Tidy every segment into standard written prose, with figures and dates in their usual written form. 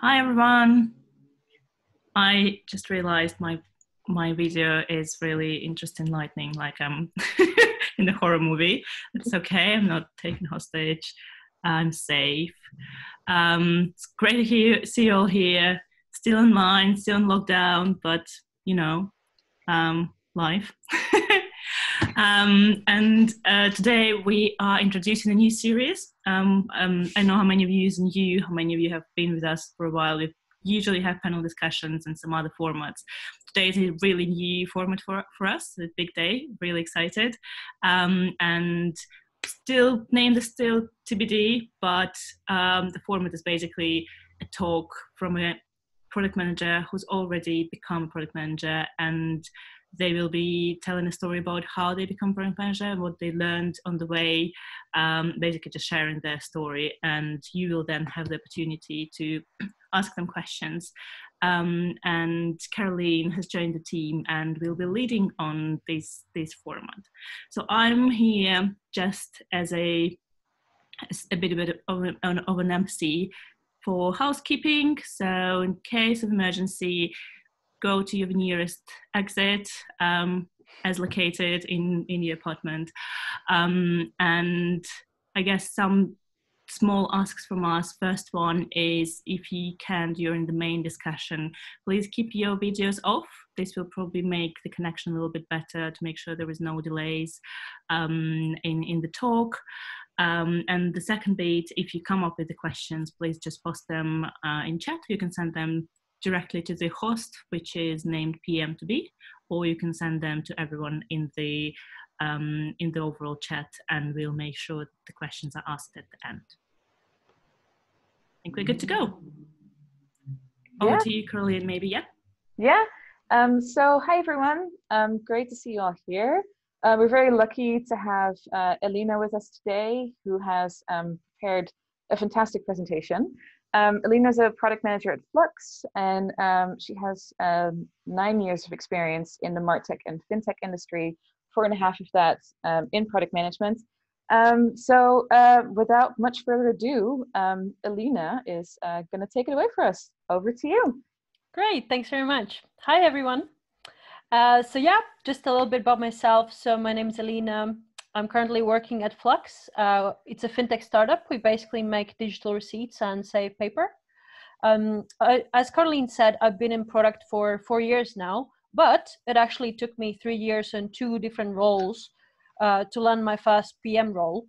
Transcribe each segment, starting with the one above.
Hi everyone. I just realized my video is really interesting lightning, like I'm in a horror movie. It's okay, I'm not taken hostage. I'm safe. It's great to see you all here. Still online, still in lockdown, but you know, life. And today we are introducing a new series. I know how many of you how many of you have been with us for a while. We usually have panel discussions and some other formats. Today is a really new format for us, a big day, really excited. And still, name is still TBD, but the format is basically a talk from a product manager who's already become a product manager, and they will be telling a story about how they become product manager, what they learned on the way, basically just sharing their story. And you will then have the opportunity to ask them questions. And Caroline has joined the team and will be leading on this format. So I'm here just as a bit of an MC for housekeeping. So in case of emergency, go to your nearest exit as located in your apartment. And I guess some small asks from us. First one is, if you can, during the main discussion, please keep your videos off. This will probably make the connection a little bit better to make sure there is no delays in the talk. And the second bit, if you come up with the questions, please just post them in chat. You can send them directly to the host, which is named PM to be, or you can send them to everyone in the overall chat, and we'll make sure the questions are asked at the end. I think we're good to go. Over to you, Caroline, maybe, yeah? Yeah. So hi, everyone. Great to see you all here. We're very lucky to have Elina with us today, who has prepared a fantastic presentation. Elina is a product manager at Flux, and she has 9 years of experience in the martech and fintech industry, 4.5 of that in product management. So without much further ado, Elina is going to take it away for us. Over to you. Great, thanks very much. Hi, everyone. So yeah, just a little bit about myself. So my name is Elina. I'm currently working at Flux. It's a fintech startup. We basically make digital receipts and save paper. As Caroline said, I've been in product for 4 years now, but it actually took me 3 years and 2 different roles to land my first PM role.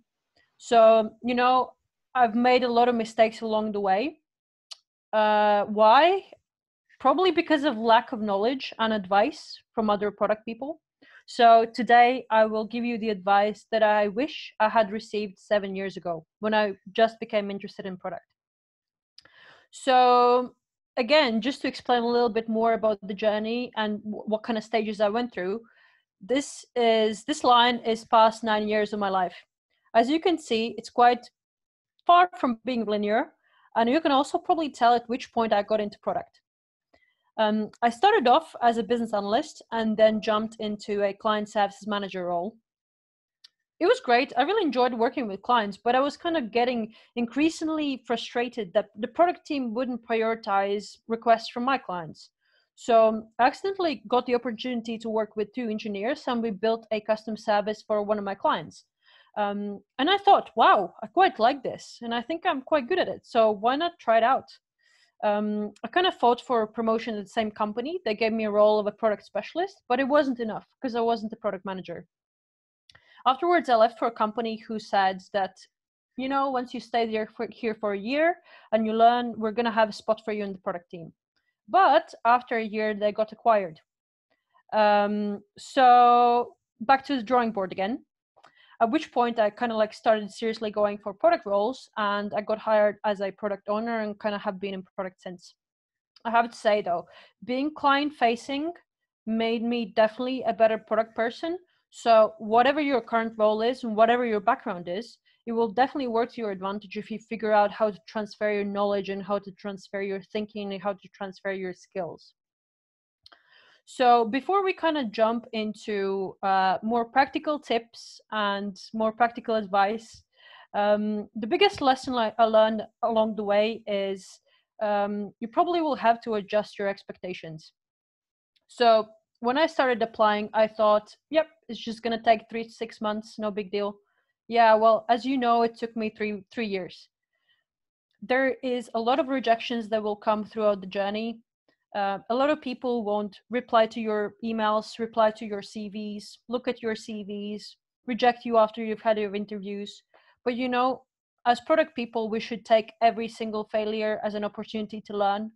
So, you know, I've made a lot of mistakes along the way. Why? Probably because of lack of knowledge and advice from other product people. So today I will give you the advice that I wish I had received 7 years ago when I just became interested in product. So again, just to explain a little bit more about the journey and what kind of stages I went through, this line is past 9 years of my life. As you can see, it's quite far from being linear, and you can also probably tell at which point I got into product. I started off as a business analyst and then jumped into a client services manager role. It was great. I really enjoyed working with clients, but I was kind of getting increasingly frustrated that the product team wouldn't prioritize requests from my clients. So I accidentally got the opportunity to work with 2 engineers, and we built a custom service for one of my clients. And I thought, wow, I quite like this, and I think I'm quite good at it. So why not try it out? I kind of fought for a promotion at the same company. They gave me a role of a product specialist, but it wasn't enough because I wasn't a product manager. Afterwards, I left for a company who said that, you know, once you stay here for a year and you learn, we're going to have a spot for you in the product team. But after a year, they got acquired. So back to the drawing board again. At which point I kind of like started seriously going for product roles, and I got hired as a product owner and kind of have been in product since. I have to say though, being client facing made me definitely a better product person. So whatever your current role is and whatever your background is, it will definitely work to your advantage if you figure out how to transfer your knowledge and how to transfer your thinking and how to transfer your skills. So before we kind of jump into more practical tips and more practical advice, the biggest lesson I learned along the way is you probably will have to adjust your expectations. So when I started applying, I thought, yep, it's just going to take 3 to 6 months, no big deal. Yeah, well, as you know, it took me three years. There is a lot of rejections that will come throughout the journey. A lot of people won't reply to your emails, reply to your CVs, look at your CVs, reject you after you've had your interviews. But you know, as product people, we should take every single failure as an opportunity to learn.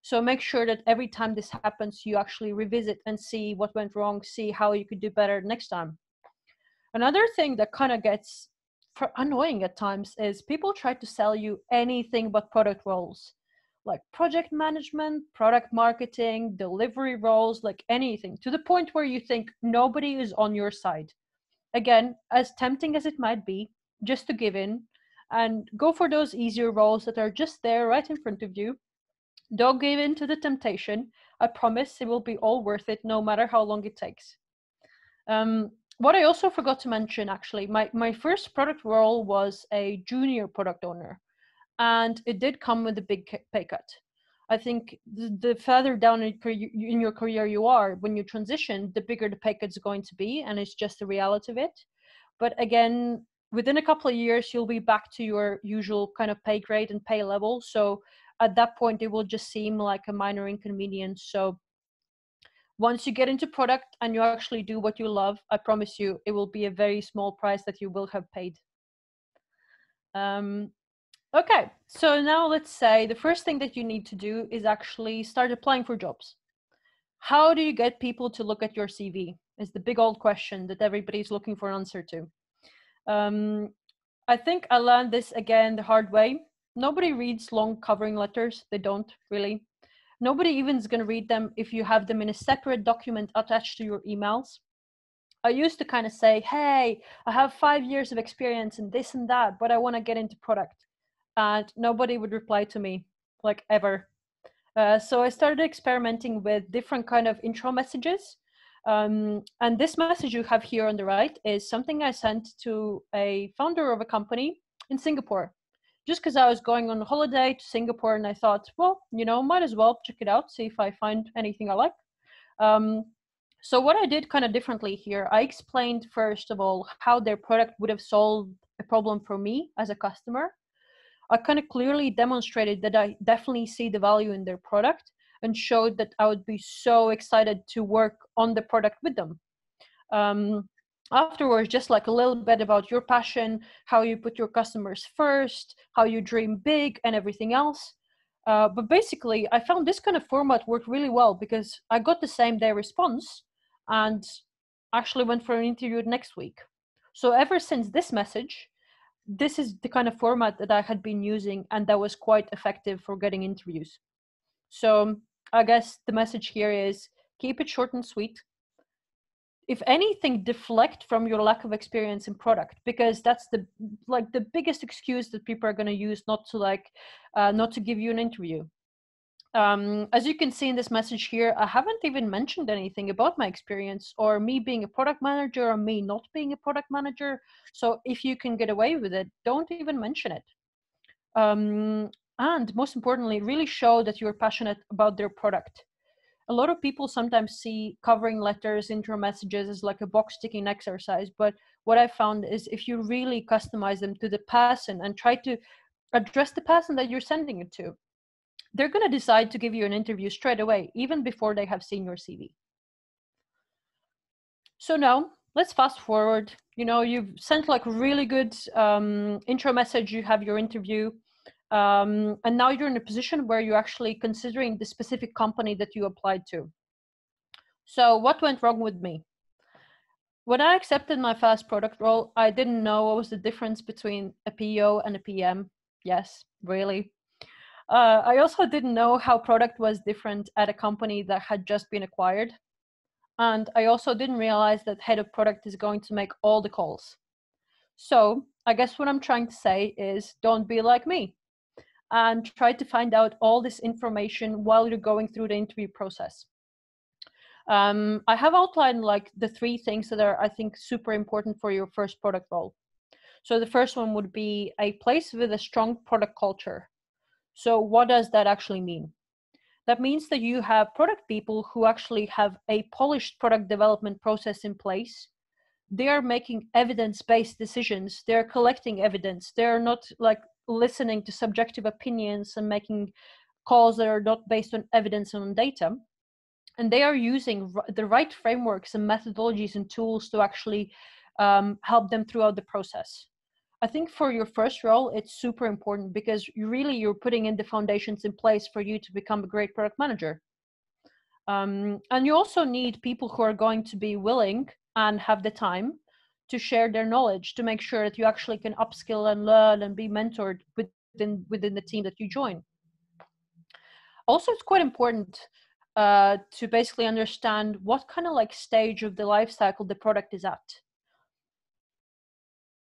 So make sure that every time this happens, you actually revisit and see what went wrong, see how you could do better next time. Another thing that kind of gets annoying at times is people try to sell you anything but product roles, like project management, product marketing, delivery roles, like anything, to the point where you think nobody is on your side. Again, as tempting as it might be, just to give in and go for those easier roles that are just there right in front of you. Don't give in to the temptation. I promise it will be all worth it, no matter how long it takes. What I also forgot to mention, actually, my first product role was a junior product owner, and it did come with a big pay cut. I think the further down in your career you are, when you transition, the bigger the pay cut's going to be, and it's just the reality of it. But again, within a couple of years, you'll be back to your usual kind of pay grade and pay level. So at that point, it will just seem like a minor inconvenience. So once you get into product and you actually do what you love, I promise you, it will be a very small price that you will have paid. Okay, so now let's say the first thing that you need to do is actually start applying for jobs. How do you get people to look at your CV? Is the big old question that everybody's looking for an answer to. I think I learned this again the hard way. Nobody reads long covering letters. They don't really. Nobody even is going to read them if you have them in a separate document attached to your emails. I used to kind of say, hey, I have 5 years of experience in this and that, but I want to get into product. And nobody would reply to me, like ever. So I started experimenting with different kind of intro messages. And this message you have here on the right is something I sent to a founder of a company in Singapore. Just because I was going on holiday to Singapore and I thought, well, you know, might as well check it out, see if I find anything I like. So what I did kind of differently here, I explained first of all how their product would have solved a problem for me as a customer. I kind of clearly demonstrated that I definitely see the value in their product and showed that I would be so excited to work on the product with them. Afterwards, just like a little bit about your passion, how you put your customers first, how you dream big and everything else. But basically, I found this kind of format worked really well because I got the same day response and actually went for an interview next week. So ever since this message, this is the kind of format that I had been using and that was quite effective for getting interviews. So I guess the message here is keep it short and sweet. If anything, deflect from your lack of experience in product, because that's the biggest excuse that people are going to use not to give you an interview. As you can see in this message here, I haven't even mentioned anything about my experience or me being a product manager or me not being a product manager. So if you can get away with it, don't even mention it. And most importantly, really show that you're passionate about their product. A lot of people sometimes see covering letters, intro messages as like a box ticking exercise. But what I found is if you really customize them to the person and try to address the person that you're sending it to, they're going to decide to give you an interview straight away, even before they have seen your CV. So now let's fast forward. You know, you've sent like a really good intro message, you have your interview. And now you're in a position where you're actually considering the specific company that you applied to. So what went wrong with me? When I accepted my first product role, I didn't know what was the difference between a PO and a PM. Yes, really. I also didn't know how product was different at a company that had just been acquired. And I also didn't realize that head of product is going to make all the calls. So I guess what I'm trying to say is don't be like me and try to find out all this information while you're going through the interview process. I have outlined like the 3 things that are, I think, super important for your first product role. So the first one would be a place with a strong product culture. So what does that actually mean? That means that you have product people who actually have a polished product development process in place. They are making evidence-based decisions. They're collecting evidence. They're not like listening to subjective opinions and making calls that are not based on evidence and on data. And they are using the right frameworks and methodologies and tools to actually help them throughout the process. I think for your first role, it's super important because you're putting in the foundations in place for you to become a great product manager. And you also need people who are going to be willing and have the time to share their knowledge, to make sure that you actually can upskill and learn and be mentored within the team that you join. Also, it's quite important to basically understand what kind of like stage of the life cycle the product is at.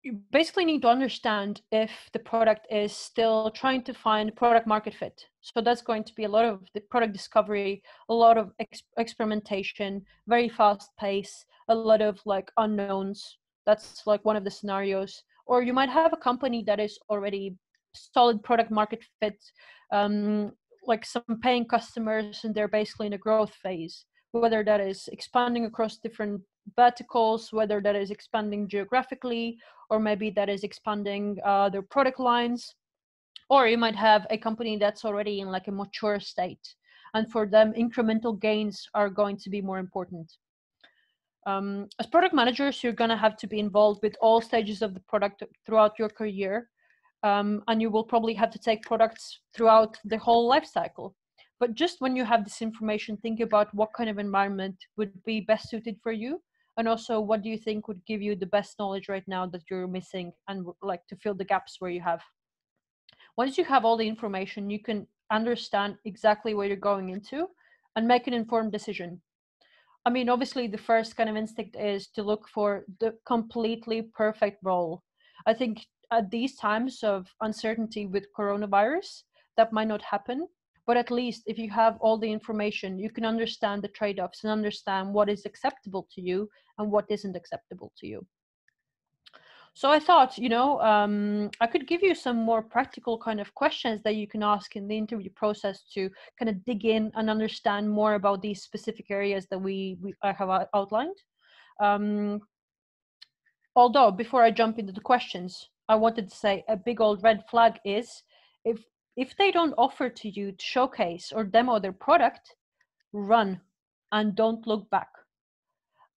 You basically need to understand if the product is still trying to find product market fit. So that's going to be a lot of the product discovery, a lot of experimentation, very fast pace, a lot of like unknowns. That's like one of the scenarios. Or you might have a company that is already solid product market fit, like some paying customers, and they're basically in a growth phase, whether that is expanding across different verticals, whether that is expanding geographically, or maybe that is expanding their product lines. Or you might have a company that's already in like a mature state, and for them incremental gains are going to be more important. As product managers, you're going to have to be involved with all stages of the product throughout your career, and you will probably have to take products throughout the whole life cycle. But just when you have this information, think about what kind of environment would be best suited for you, and also what do you think would give you the best knowledge right now that you're missing, and like to fill the gaps where you have. Once you have all the information, you can understand exactly what you're going into and make an informed decision. I mean, obviously the first kind of instinct is to look for the completely perfect role. I think at these times of uncertainty with coronavirus, that might not happen. But at least if you have all the information, you can understand the trade-offs and understand what is acceptable to you and what isn't acceptable to you. So I thought, I could give you some more practical kind of questions that you can ask in the interview process to kind of dig in and understand more about these specific areas that I have outlined. Although before I jump into the questions, I wanted to say a big old red flag is if they don't offer to you to showcase or demo their product, run and don't look back.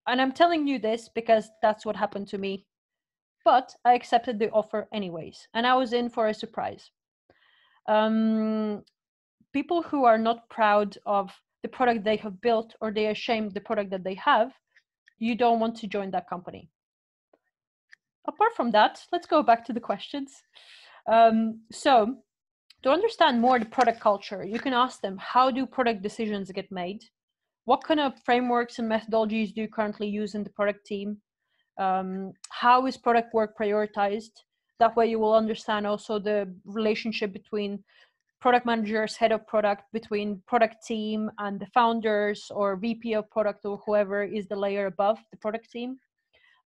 And I'm telling you this because that's what happened to me. But I accepted the offer anyways, and I was in for a surprise. People who are not proud of the product they have built, or they are ashamed of the product that they have, you don't want to join that company. Apart from that, let's go back to the questions. So to understand more the product culture, you can ask them, how do product decisions get made? What kind of frameworks and methodologies do you currently use in the product team? How is product work prioritized? That way you will understand also the relationship between product managers, head of product, between product team and the founders or VP of product or whoever is the layer above the product team.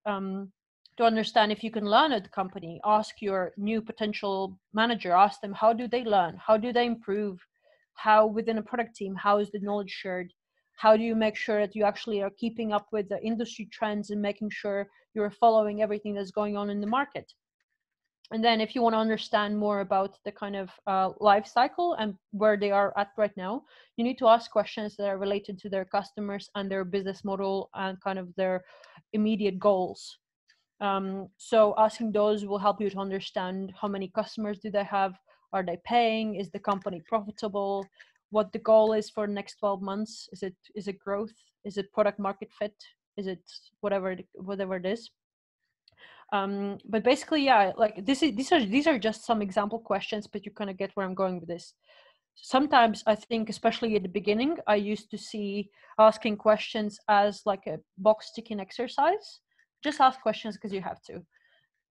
To understand if you can learn at the company, ask your new potential manager, ask them, how do they learn? How do they improve? How within a product team, how is the knowledge shared? How do you make sure that you actually are keeping up with the industry trends and making sure you're following everything that's going on in the market? And then if you want to understand more about the kind of life cycle and where they are at right now, you need to ask questions that are related to their customers and their business model and kind of their immediate goals. So asking those will help you to understand how many customers do they have, are they paying, is the company profitable, what the goal is for the next 12 months, is it growth, is it product market fit, is it whatever it is. But basically, yeah, like these are just some example questions, but you kind of get where I'm going with this. Sometimes I think, especially at the beginning, I used to see asking questions as like a box ticking exercise. Just ask questions because you have to.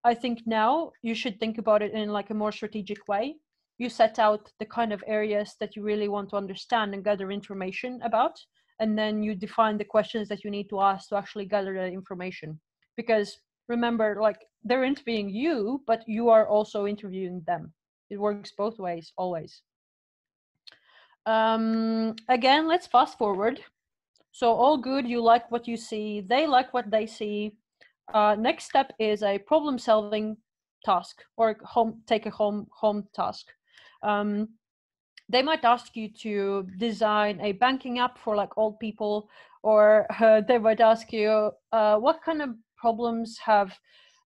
I think now you should think about it in like a more strategic way. You set out the kind of areas that you really want to understand and gather information about, and then you define the questions that you need to ask to actually gather that information. Because remember, like, they're interviewing you, but you are also interviewing them. It works both ways, always. Again, let's fast forward. So all good, you like what you see, they like what they see. Next step is a problem solving task, or take a home task. They might ask you to design a banking app for like old people, or they might ask you what kind of problems have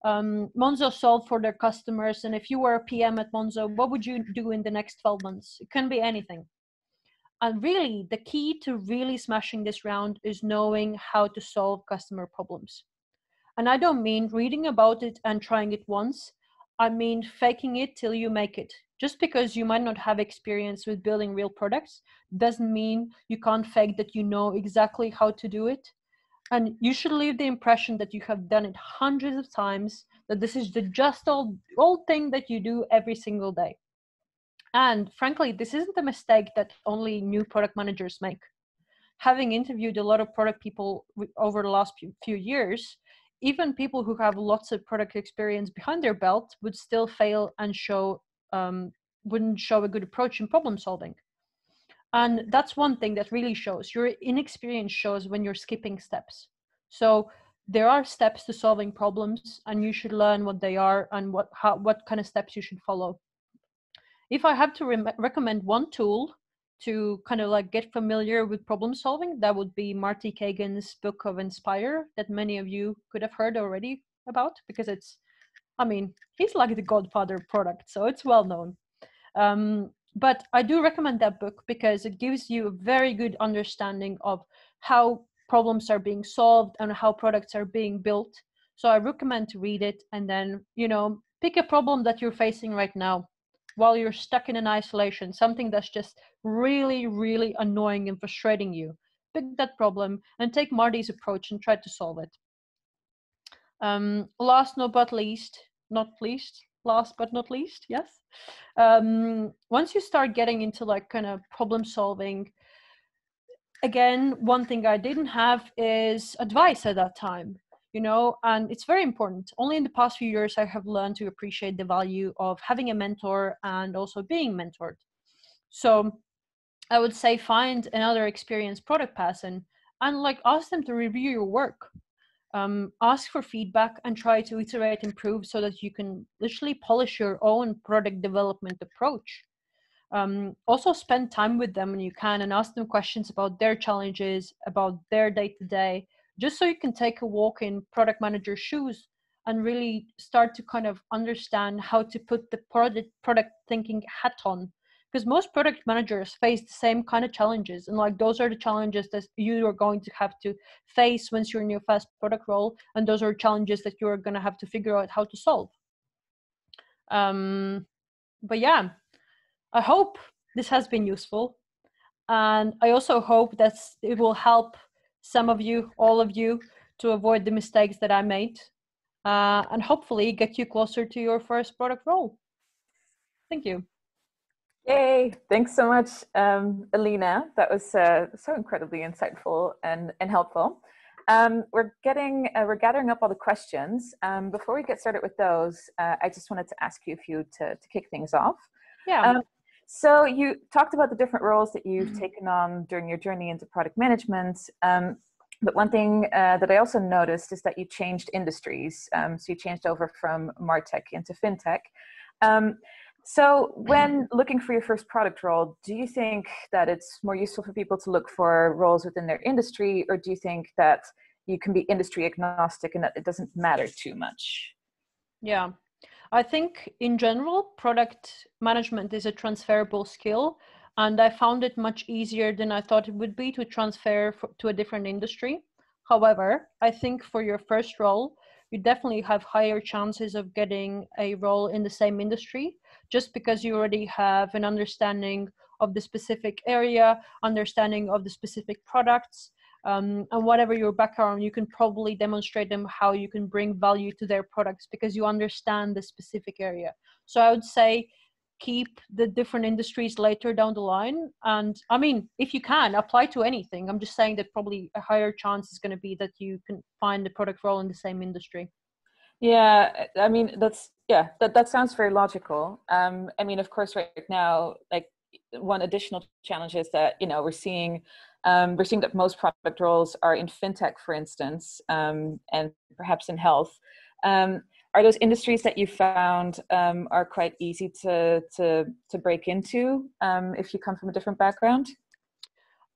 Monzo solved for their customers, and if you were a PM at Monzo, what would you do in the next 12 months? It can be anything. And really, the key to really smashing this round is knowing how to solve customer problems. And I don't mean reading about it and trying it once. I mean faking it till you make it. Just because you might not have experience with building real products doesn't mean you can't fake that you know exactly how to do it. And you should leave the impression that you have done it hundreds of times, that this is the just old thing that you do every single day. And frankly, this isn't a mistake that only new product managers make. Having interviewed a lot of product people over the last few years, even people who have lots of product experience behind their belt would still fail and wouldn't show a good approach in problem solving. And that's one thing that really shows. Your inexperience shows when you're skipping steps. So there are steps to solving problems, and you should learn what they are and what kind of steps you should follow. If I have to recommend one tool to kind of like get familiar with problem solving, that would be Marty Kagan's book of Inspire, that many of you could have heard already about, because he's like the godfather of product, so it's well known. But I do recommend that book because it gives you a very good understanding of how problems are being solved and how products are being built. So I recommend to read it, and then, pick a problem that you're facing right now while you're stuck in an isolation, something that's just really, really annoying and frustrating you. Pick that problem and take Marty's approach and try to solve it. Last but not least, yes. Once you start getting into like kind of problem solving, again, one thing I didn't have is advice at that time. And it's very important. Only in the past few years, I have learned to appreciate the value of having a mentor and also being mentored. So I would say find another experienced product person and like ask them to review your work. Ask for feedback and try to iterate, improve so that you can literally polish your own product development approach. Also spend time with them when you can and ask them questions about their challenges, about their day-to-day, just so you can take a walk in product manager's shoes and really start to kind of understand how to put the product thinking hat on. Because most product managers face the same kind of challenges, and like those are the challenges that you are going to have to face once you're in your first product role, and those are challenges that you're going to have to figure out how to solve. But yeah, I hope this has been useful, and I also hope that it will help some of you, all of you, to avoid the mistakes that I made, and hopefully get you closer to your first product role. Thank you. Yay! Thanks so much, Elina. That was so incredibly insightful and helpful. We're gathering up all the questions. Before we get started with those, I just wanted to ask you a few to kick things off. Yeah. So you talked about the different roles that you've taken on during your journey into product management. But one thing that I also noticed is that you changed industries. So you changed over from martech into fintech. So when looking for your first product role, do you think that it's more useful for people to look for roles within their industry, or do you think that you can be industry agnostic and that it doesn't matter too much? Yeah, I think in general, product management is a transferable skill, and I found it much easier than I thought it would be to transfer to a different industry. However, I think for your first role, you definitely have higher chances of getting a role in the same industry, just because you already have an understanding of the specific area, understanding of the specific products, and whatever your background, you can probably demonstrate them how you can bring value to their products because you understand the specific area. So I would say keep the different industries later down the line. And I mean, if you can, apply to anything. I'm just saying that probably a higher chance is going to be that you can find a product role in the same industry. Yeah, I mean, that sounds very logical. I mean, of course, right now, like one additional challenge is that, we're seeing that most product roles are in fintech, for instance, and perhaps in health. Are those industries that you found are quite easy to break into if you come from a different background?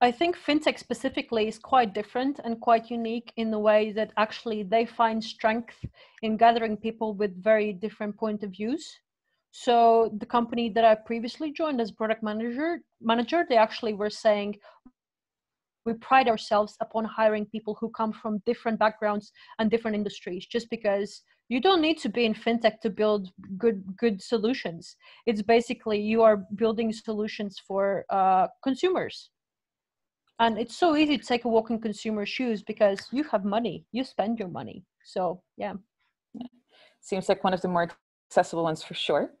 I think fintech specifically is quite different and quite unique in the way that actually they find strength in gathering people with very different point of views. So the company that I previously joined as product manager, they actually were saying, we pride ourselves upon hiring people who come from different backgrounds and different industries, just because you don't need to be in fintech to build good solutions. It's basically you are building solutions for consumers. And it's so easy to take a walk in consumer shoes because you have money, you spend your money. So yeah. Seems like one of the more accessible ones for sure.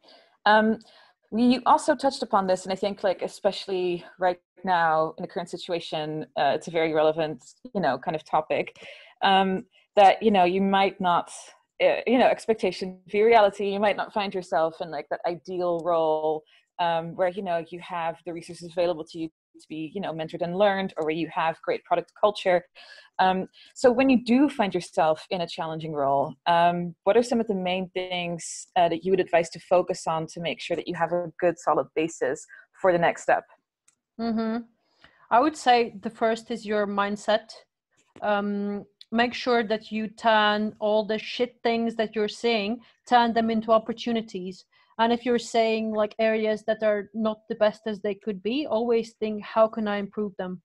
You also touched upon this, and I think like especially right now in the current situation, it's a very relevant, kind of topic, that, you might not, expectation via reality, you might not find yourself in like that ideal role where, you have the resources available to you to be, mentored and learned, or where you have great product culture. So when you do find yourself in a challenging role, what are some of the main things that you would advise to focus on to make sure that you have a good, solid basis for the next step? Mm-hmm. I would say the first is your mindset. Make sure that you turn all the shit things that you're seeing, turn them into opportunities. And if you're saying like areas that are not the best as they could be, always think, how can I improve them?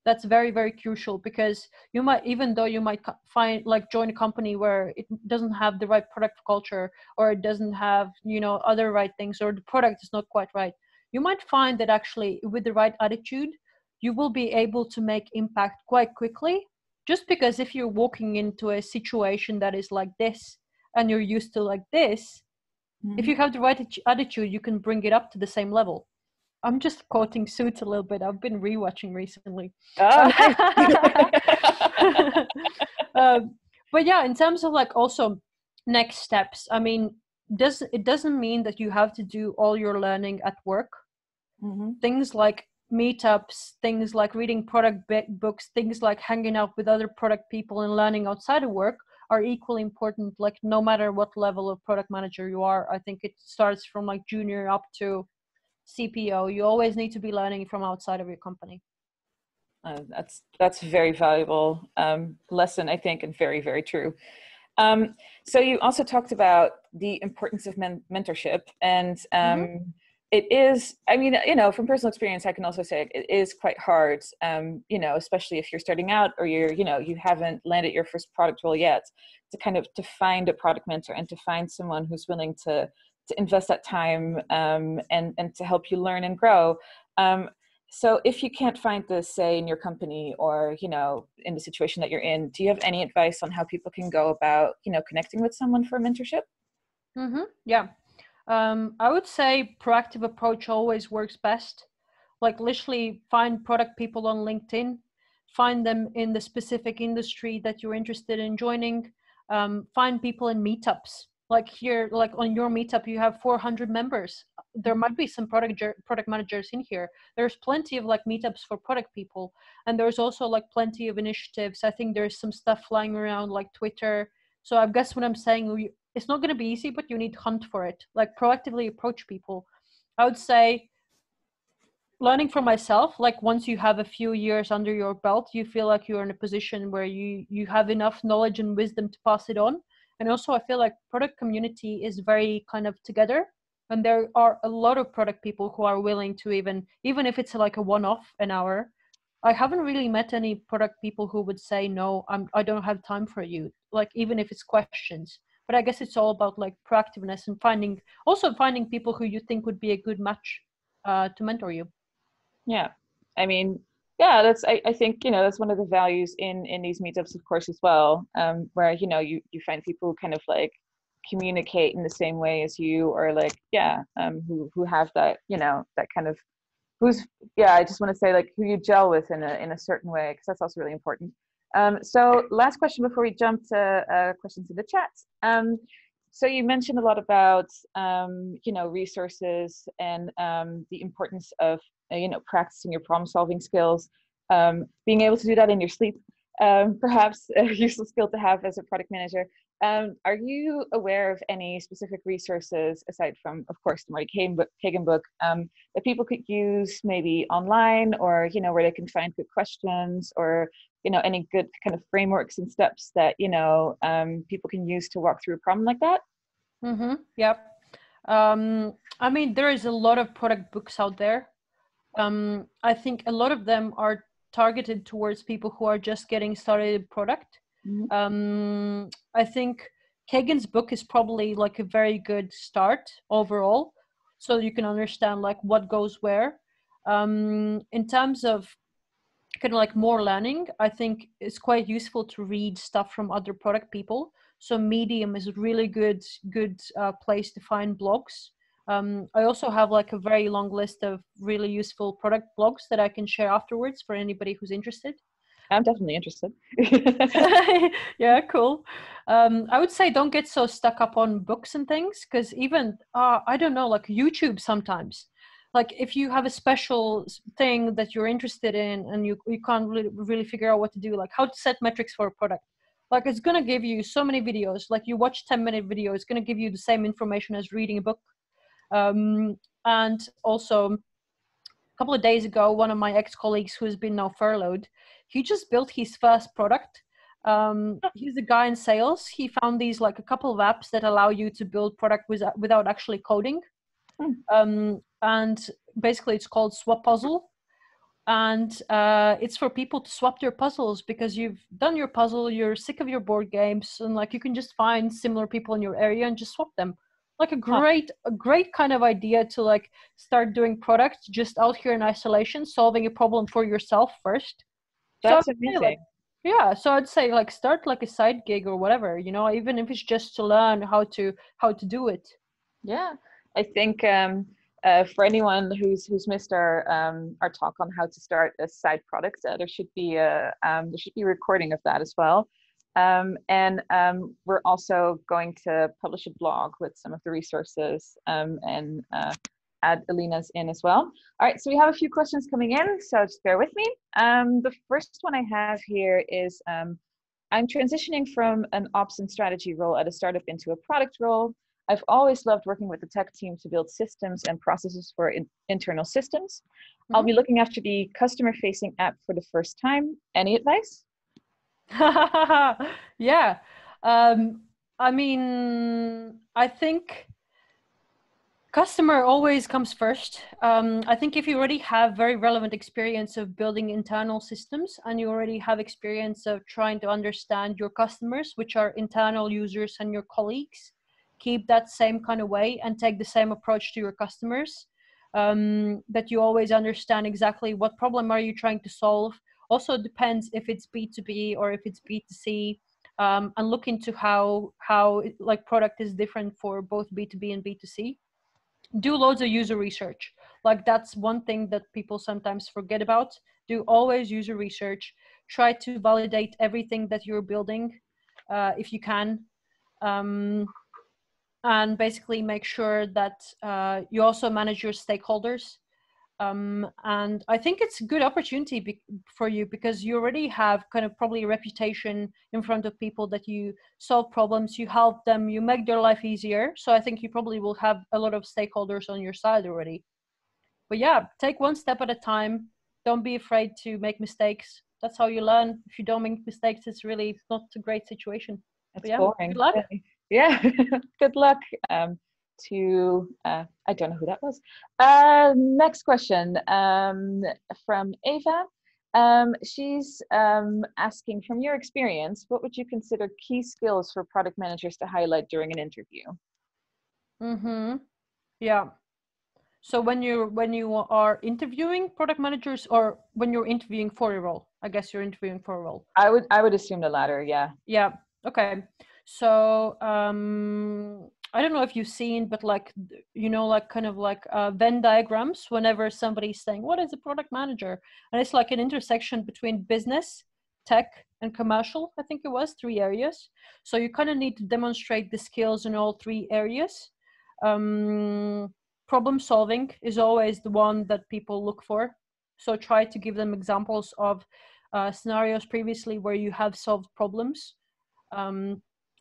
That's very, very crucial, because you might, even though you might find like join a company where it doesn't have the right product culture, or it doesn't have, other right things, or the product is not quite right. You might find that actually with the right attitude, you will be able to make impact quite quickly. Just because if you're walking into a situation that is like this and you're used to like this, if you have the right attitude, you can bring it up to the same level. I'm just quoting Suits a little bit. I've been rewatching recently. Oh. But yeah, in terms of like also next steps, I mean, it doesn't mean that you have to do all your learning at work. Mm-hmm. Things like meetups, things like reading product books, things like hanging out with other product people and learning outside of work are equally important. Like no matter what level of product manager you are, I think it starts from like junior up to CPO. You always need to be learning from outside of your company. That's very valuable lesson, I think, and very, very true. So you also talked about the importance of mentorship, and it is, I mean, from personal experience, I can also say it is quite hard, especially if you're starting out or you haven't landed your first product role yet, to find a product mentor and to find someone who's willing to invest that time and to help you learn and grow. So if you can't find this, say, in your company or, in the situation that you're in, do you have any advice on how people can go about, connecting with someone for mentorship? Yeah. I would say proactive approach always works best. Like literally find product people on LinkedIn, find them in the specific industry that you're interested in joining, find people in meetups. Like here, like on your meetup, you have 400 members. There might be some product managers in here. There's plenty of like meetups for product people. And there's also like plenty of initiatives. I think there's some stuff flying around like Twitter. So I guess what I'm saying, it's not going to be easy, but you need to hunt for it. Like proactively approach people. I would say learning from myself, like once you have a few years under your belt, you feel like you're in a position where you have enough knowledge and wisdom to pass it on. And also I feel like product community is very kind of together, and there are a lot of product people who are willing to even if it's like a one-off an hour. I haven't really met any product people who would say, no, I don't have time for you. Like even if it's questions, but I guess it's all about like proactiveness and finding people who you think would be a good match to mentor you. Yeah. I mean, yeah, I think, that's one of the values in these meetups, of course, as well, where, you find people who kind of like communicate in the same way as you, or like, who have that, that kind of, I just want to say like who you gel with in a certain way, because that's also really important. So last question before we jump to questions in the chat. So you mentioned a lot about, resources and the importance of, practicing your problem solving skills, being able to do that in your sleep, perhaps a useful skill to have as a product manager. Are you aware of any specific resources, aside from, of course, the Marty Kagan book, that people could use maybe online, or, where they can find good questions, or, any good kind of frameworks and steps that, people can use to walk through a problem like that? Mm-hmm. Yep. I mean, there is a lot of product books out there. I think a lot of them are targeted towards people who are just getting started in product. Mm-hmm. I think Kagan's book is probably like a very good start overall, so you can understand like what goes where. In terms of kind of like more learning, I think it's quite useful to read stuff from other product people. So Medium is a really good place to find blogs. I also have like a very long list of really useful product blogs that I can share afterwards for anybody who's interested. I'm definitely interested. Yeah, cool. I would say don't get so stuck up on books and things, because even I don't know, like YouTube sometimes, like if you have a special thing that you're interested in and you can't really figure out what to do, like how to set metrics for a product, like it's gonna give you so many videos. Like you watch 10-minute video, it's gonna give you the same information as reading a book. And also, a couple of days ago, one of my ex-colleagues who has been now furloughed, he just built his first product. He's a guy in sales. He found these like a couple of apps that allow you to build product without actually coding. And basically it's called Swap Puzzle. And it's for people to swap their puzzles, because you've done your puzzle, you're sick of your board games, and like you can just find similar people in your area and just swap them. Like a great kind of idea to like start doing products just out here in isolation, solving a problem for yourself first. That's So amazing. yeah, so I'd say like start like a side gig or whatever, even if it's just to learn how to do it. Yeah, I think for anyone who's missed our talk on how to start a side product, there should be a recording of that as well. And we're also going to publish a blog with some of the resources, and add Elina's in as well. All right, so we have a few questions coming in, so just bear with me. The first one I have here is, I'm transitioning from an ops and strategy role at a startup into a product role. I've always loved working with the tech team to build systems and processes for internal systems. Mm-hmm. I'll be looking after the customer-facing app for the first time. Any advice? Yeah. I mean, I think customer always comes first. I think if you already have very relevant experience of building internal systems, and you already have experience of trying to understand your customers, which are internal users and your colleagues, keep that same kind of way and take the same approach to your customers, that you always understand exactly what problem are you trying to solve. Also depends if it's B2B or if it's B2C, and look into how like product is different for both B2B and B2C. Do loads of user research. Like that's one thing that people sometimes forget about. Do always user research. Try to validate everything that you're building, if you can. And basically make sure that you also manage your stakeholders. And I think it's a good opportunity for you, because you already have kind of probably a reputation in front of people that you solve problems, you help them, you make their life easier. So I think you probably will have a lot of stakeholders on your side already. But yeah, take one step at a time. Don't be afraid to make mistakes. That's how you learn. If you don't make mistakes, it's really not a great situation. It's yeah, boring. Good luck. Yeah, good luck. I don't know who that was. Next question, from Ava. She's asking, from your experience, what would you consider key skills for product managers to highlight during an interview? Yeah. So when you are interviewing product managers, or when you're interviewing for a role? I guess you're interviewing for a role. I would assume the latter. Yeah. Yeah. Okay. So I don't know if you've seen, but like, like kind of like Venn diagrams, whenever somebody's saying, what is a product manager? And it's like an intersection between business, tech, and commercial, I think it was 3 areas. So you kind of need to demonstrate the skills in all 3 areas. Problem solving is always the one that people look for. So try to give them examples of scenarios previously where you have solved problems.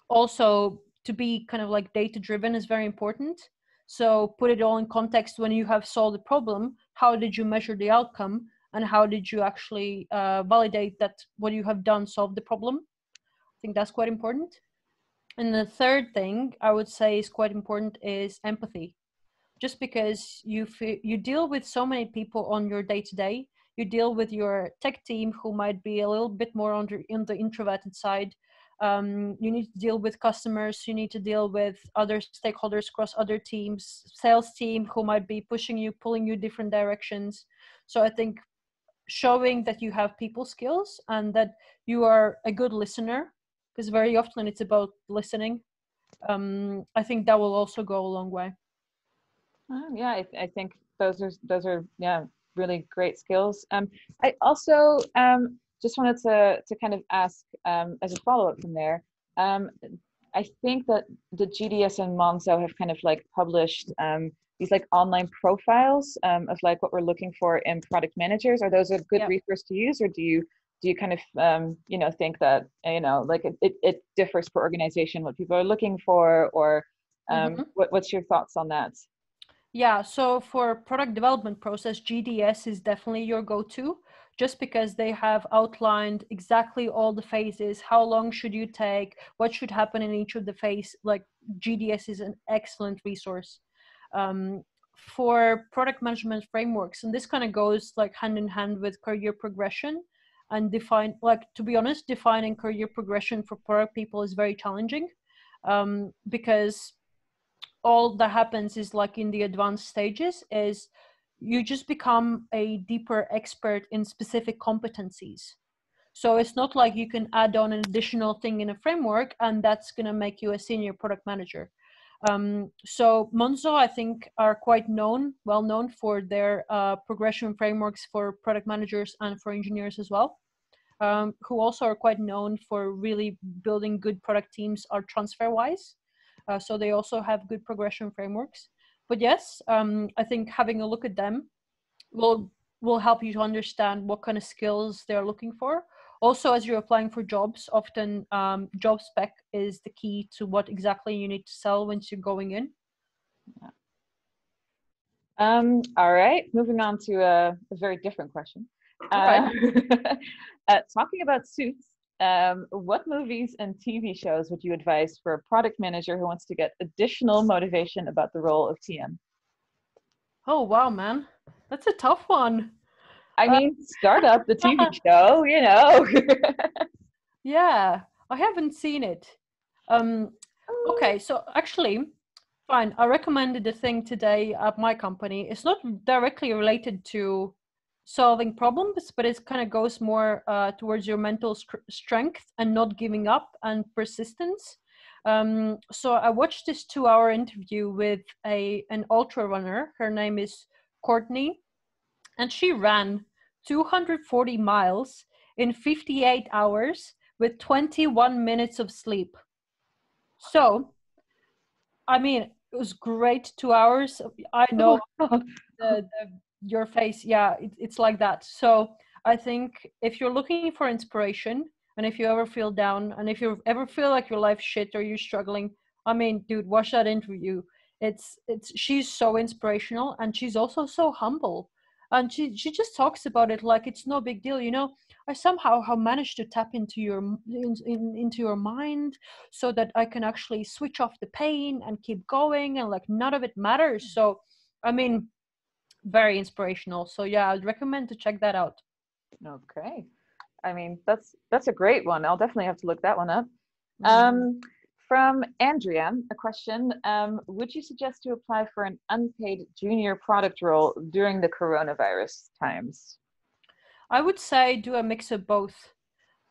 Also, to be kind of like data driven is very important. So put it all in context. When you have solved the problem, how did you measure the outcome, and how did you actually validate that what you have done solved the problem? I think that's quite important. And the third thing I would say is quite important is empathy. Just because you deal with so many people on your day-to-day, you deal with your tech team who might be a little bit more on the introverted side. You need to deal with customers, you need to deal with other stakeholders across other teams, sales team who might be pushing you, pulling you different directions. So I think showing that you have people skills and that you are a good listener, because very often it's about listening. I think that will also go a long way. Yeah, I think those are yeah, really great skills. I also just wanted to kind of ask as a follow-up from there. I think that the GDS and Monzo have kind of like published these like online profiles of like what we're looking for in product managers. Are those a good resource to use, or do you kind of you know, think that, you know, like it differs per organization what people are looking for, or what's your thoughts on that? Yeah, so for product development process, GDS is definitely your go-to, just because they have outlined exactly all the phases, how long should you take, what should happen in each of the phase. Like GDS is an excellent resource. For product management frameworks, and this kind of goes like hand in hand with career progression, and to be honest, defining career progression for product people is very challenging, because all that happens is like in the advanced stages is you just become a deeper expert in specific competencies. So it's not like you can add on an additional thing in a framework and that's going to make you a senior product manager. So Monzo, I think, are quite well known for their progression frameworks for product managers and for engineers as well, who also are quite known for really building good product teams are TransferWise. So they also have good progression frameworks. But yes, I think having a look at them will help you to understand what kind of skills they're looking for. Also, as you're applying for jobs, often job spec is the key to what exactly you need to sell once you're going in. All right, moving on to a very different question. Talking about suits, what movies and TV shows would you advise for a product manager who wants to get additional motivation about the role of TM? Oh, wow, man. That's a tough one. I mean, Startup, the TV show, you know. Yeah, I haven't seen it. Okay, so actually, fine. I recommended a thing today at my company. It's not directly related to solving problems, but it kind of goes more towards your mental strength and not giving up and persistence. So I watched this 2-hour interview with an ultra runner. Her name is Courtney, and she ran 240 miles in 58 hours with 21 minutes of sleep. So, I mean, it was great 2 hours. I know your face, yeah, it's like that. So I think if you're looking for inspiration, and if you ever feel down, and if you ever feel like your life's shit or you're struggling, I mean, dude, watch that interview. She's so inspirational, and she's also so humble, and she just talks about it like it's no big deal. You know, I somehow have managed to tap into into your mind so that I can actually switch off the pain and keep going, and like none of it matters. So, I mean, very inspirational. So yeah, I'd recommend to check that out. Okay. I mean, that's a great one. I'll definitely have to look that one up. From Andrea, a question. Would you suggest to apply for an unpaid junior product role during the coronavirus times? I would say do a mix of both.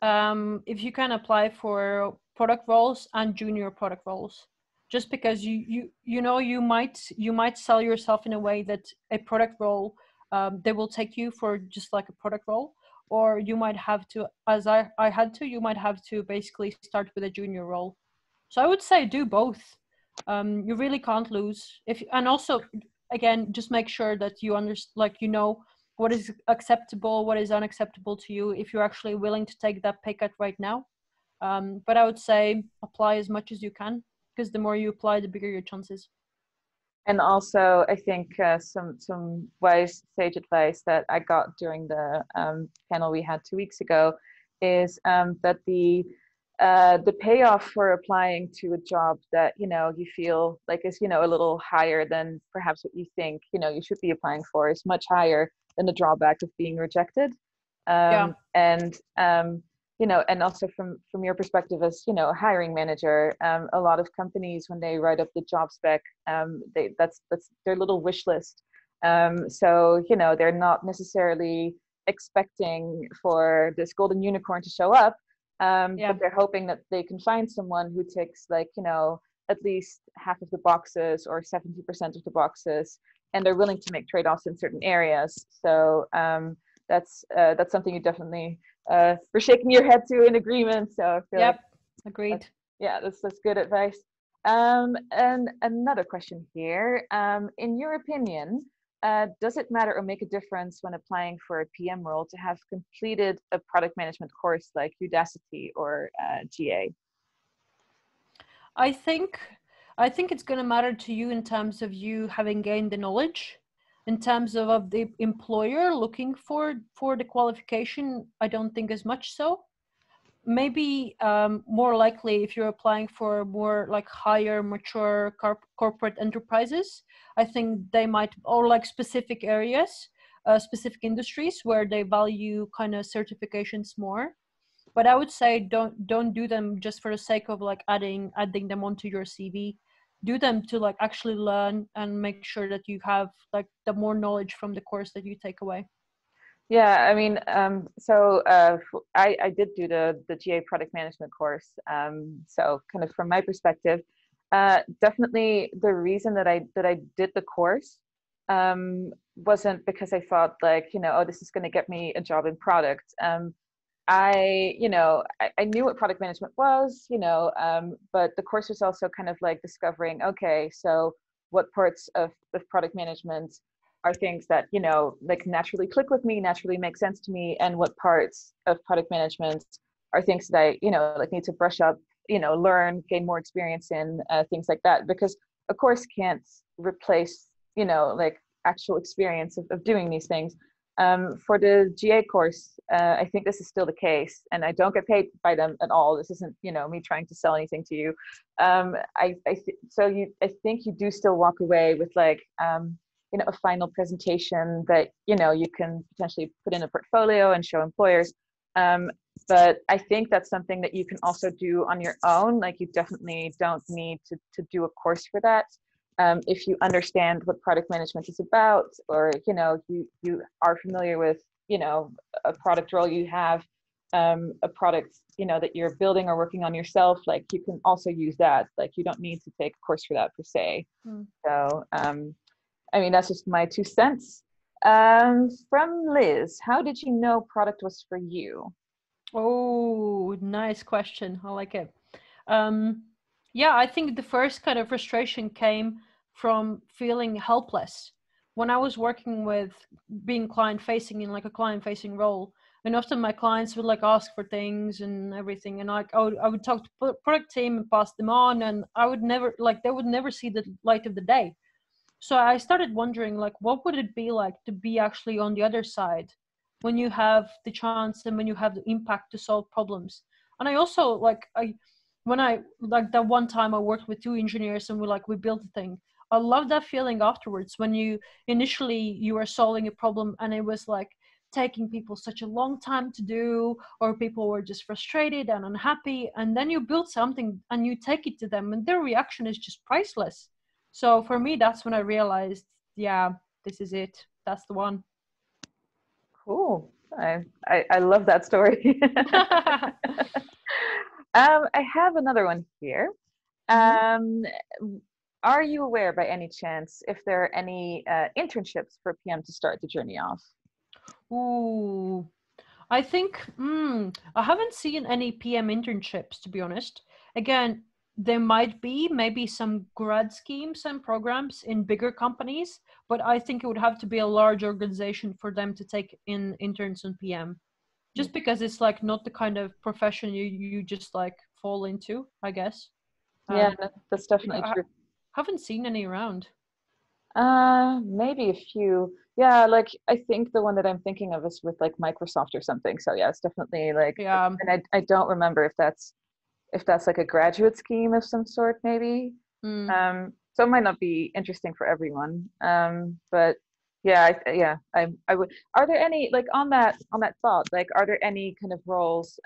If you can apply for product roles and junior product roles, just because you know you might sell yourself in a way that a product role they will take you for just like a product role, or you might have to, as I had to, you might have to basically start with a junior role. So I would say do both. You really can't lose. And also, again, just make sure that you know what is acceptable, what is unacceptable to you, if you're actually willing to take that pay cut right now. But I would say apply as much as you can, because the more you apply, the bigger your chances. And also, I think some wise sage advice that I got during the panel we had 2 weeks ago is that the payoff for applying to a job that you feel like is a little higher than perhaps what you think you should be applying for is much higher than the drawback of being rejected. Yeah. And and also from your perspective as a hiring manager, a lot of companies, when they write up the job spec, that's their little wish list. So they're not necessarily expecting for this golden unicorn to show up, but they're hoping that they can find someone who ticks at least half of the boxes or 70% of the boxes, and they're willing to make trade-offs in certain areas. So that's something you definitely we're shaking your head to in agreement. So I feel like agreed. That's good advice. And another question here. In your opinion, does it matter or make a difference when applying for a PM role to have completed a product management course like Udacity or GA? I think it's going to matter to you in terms of you having gained the knowledge. In terms of the employer looking for the qualification, I don't think as much so. Maybe more likely if you're applying for more like higher mature corporate enterprises, I think they might, or like specific areas, specific industries where they value kind of certifications more. But I would say don't do them just for the sake of like adding them onto your CV. Do them to like actually learn and make sure that you have like the more knowledge from the course that you take away. Yeah, I mean, so I did do the GA product management course. So kind of from my perspective, definitely the reason that I did the course wasn't because I thought like, oh, this is going to get me a job in product. I knew what product management was, but the course was also kind of like discovering, okay, so what parts of product management are things that, like naturally click with me, naturally make sense to me, and what parts of product management are things that I, like need to brush up, learn, gain more experience in, things like that. Because a course can't replace, like actual experience of doing these things. For the GA course, I think this is still the case, and I don't get paid by them at all. This isn't, me trying to sell anything to you. I think you do still walk away with like, a final presentation that, you can potentially put in a portfolio and show employers. But I think that's something that you can also do on your own. Like you definitely don't need to do a course for that. If you understand what product management is about, or you are familiar with a product role, you have a product that you're building or working on yourself, like you can also use that. Like you don't need to take a course for that per se. So I mean, that's just my 2 cents. From Liz, how did you know product was for you? Oh, nice question. I like it. Yeah, I think the first kind of frustration came from feeling helpless. When I was working with being client facing in like a client facing role, and often my clients would like ask for things and everything, and like I would talk to product team and pass them on, and I would never like they would never see the light of the day. So I started wondering like what would it be like to be actually on the other side when you have the chance and when you have the impact to solve problems. And I also when I like that one time I worked with 2 engineers and we built the thing. I love that feeling afterwards when you were solving a problem and it was like taking people such a long time to do, or people were just frustrated and unhappy, and then you build something and you take it to them and their reaction is just priceless. So for me, that's when I realized, yeah, this is it. That's the one. Cool. I love that story. I have another one here. Are you aware by any chance if there are any internships for PM to start the journey off? Ooh, I think I haven't seen any PM internships, to be honest. Again, there might be maybe some grad schemes and programs in bigger companies, but I think it would have to be a large organization for them to take in interns and PM. Just because it's like not the kind of profession you just like fall into, I guess. Yeah, that's definitely I true. haven't seen any around. Maybe a few. Yeah, like I think the one that I'm thinking of is with like Microsoft or something. So yeah, it's definitely like, Yeah. and I don't remember if that's like a graduate scheme of some sort, maybe. So it might not be interesting for everyone. But yeah, I would. Are there any like on that thought? Like, are there any kind of roles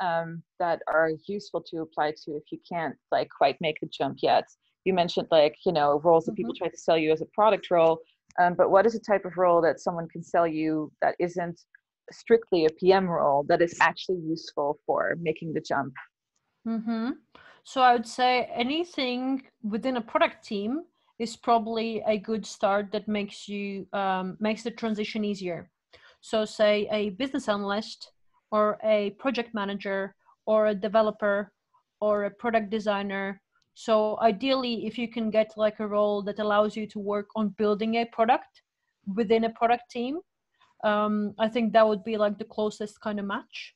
that are useful to apply to if you can't like quite make the jump yet? You mentioned like roles that people try to sell you as a product role, but what is the type of role that someone can sell you that isn't strictly a PM role that is actually useful for making the jump? So I would say anything within a product team is probably a good start that makes you makes the transition easier. So say a business analyst or a project manager or a developer or a product designer. So ideally, if you can get like a role that allows you to work on building a product within a product team, I think that would be like the closest kind of match.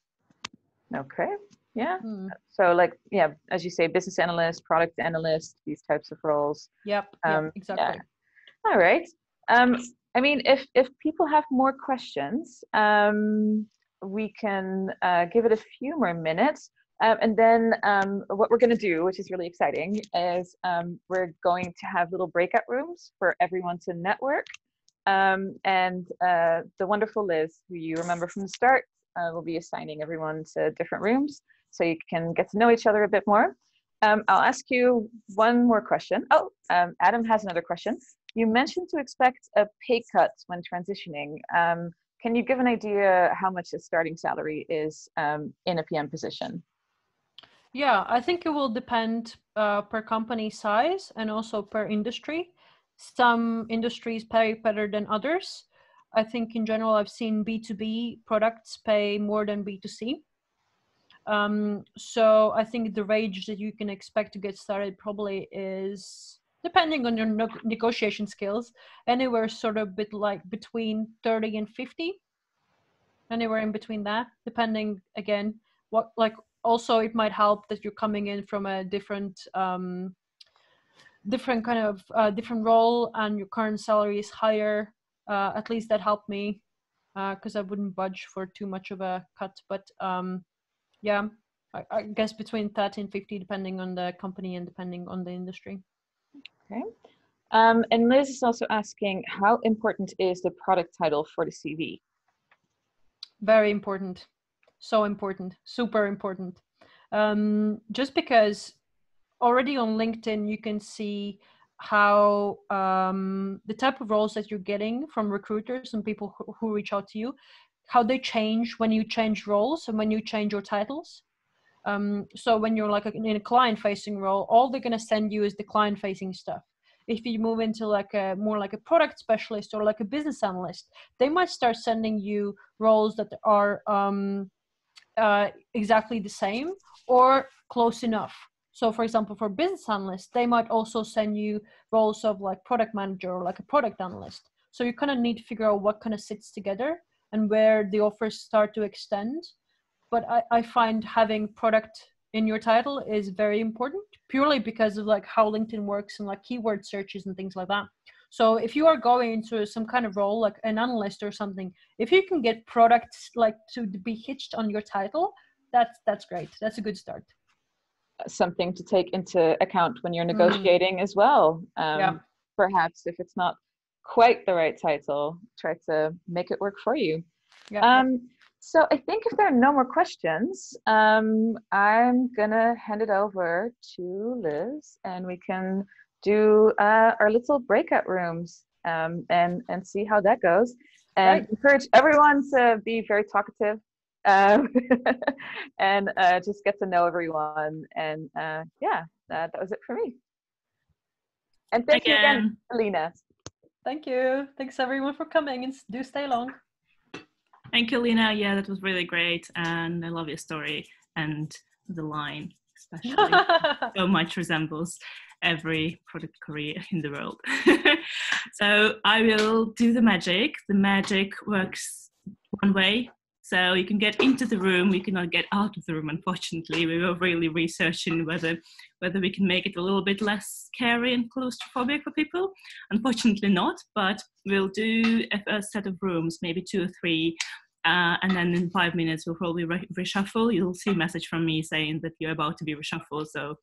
Okay. Yeah. So like, yeah, as you say, business analyst, product analyst, these types of roles. Yep, exactly. Yeah. All right. I mean, if people have more questions, we can give it a few more minutes. And then what we're going to do, which is really exciting, is we're going to have little breakout rooms for everyone to network. And the wonderful Liz, who you remember from the start, will be assigning everyone to different rooms so you can get to know each other a bit more. I'll ask you one more question. Oh, Adam has another question. You mentioned to expect a pay cut when transitioning. Can you give an idea how much the starting salary is in a PM position? Yeah, I think it will depend per company size and also per industry. Some industries pay better than others. I think in general, I've seen B2B products pay more than B2C. So I think the range that you can expect to get started probably is, depending on your negotiation skills, anywhere sort of bit like between 30 and 50, anywhere in between that, depending again, what like also it might help that you're coming in from a different different role and your current salary is higher. At least that helped me because I wouldn't budge for too much of a cut, but yeah, I guess between 30 and 50, depending on the company and depending on the industry. Okay. And Liz is also asking, how important is the product title for the CV? Very important. So important. Super important. Just because already on LinkedIn, you can see how the type of roles that you're getting from recruiters and people who reach out to you, how they change when you change roles and when you change your titles. So when you're like in a client-facing role, all they're gonna send you is the client-facing stuff. If you move into like a more like a product specialist or like a business analyst, they might start sending you roles that are exactly the same or close enough. So for example, for business analysts, they might also send you roles of like product manager or like a product analyst. So you kind of need to figure out what kind of sits together and where the offers start to extend. But I find having product in your title is very important, purely because of like how LinkedIn works and like keyword searches and things like that. So if you are going into some kind of role like an analyst or something, if you can get products like to be hitched on your title, that's great. That's a good start. Something to take into account when you're negotiating as well. Yeah. Perhaps if it's not quite the right title, try to make it work for you. Yeah. So I think if there are no more questions, I'm gonna hand it over to Liz and we can do our little breakout rooms and see how that goes. And encourage everyone to be very talkative and just get to know everyone. And yeah, that was it for me. And thank you again, Elina. Thank you. Thanks everyone for coming and do stay long. Thank you, Lina. Yeah, that was really great. And I love your story and the line, especially. So much resembles every product career in the world. So I will do the magic. The magic works one way. So you can get into the room, you cannot get out of the room, unfortunately. We were really researching whether we can make it a little bit less scary and claustrophobic for people. Unfortunately not, but we'll do a set of rooms, maybe 2 or 3, and then in 5 minutes we'll probably reshuffle. You'll see a message from me saying that you're about to be reshuffled, so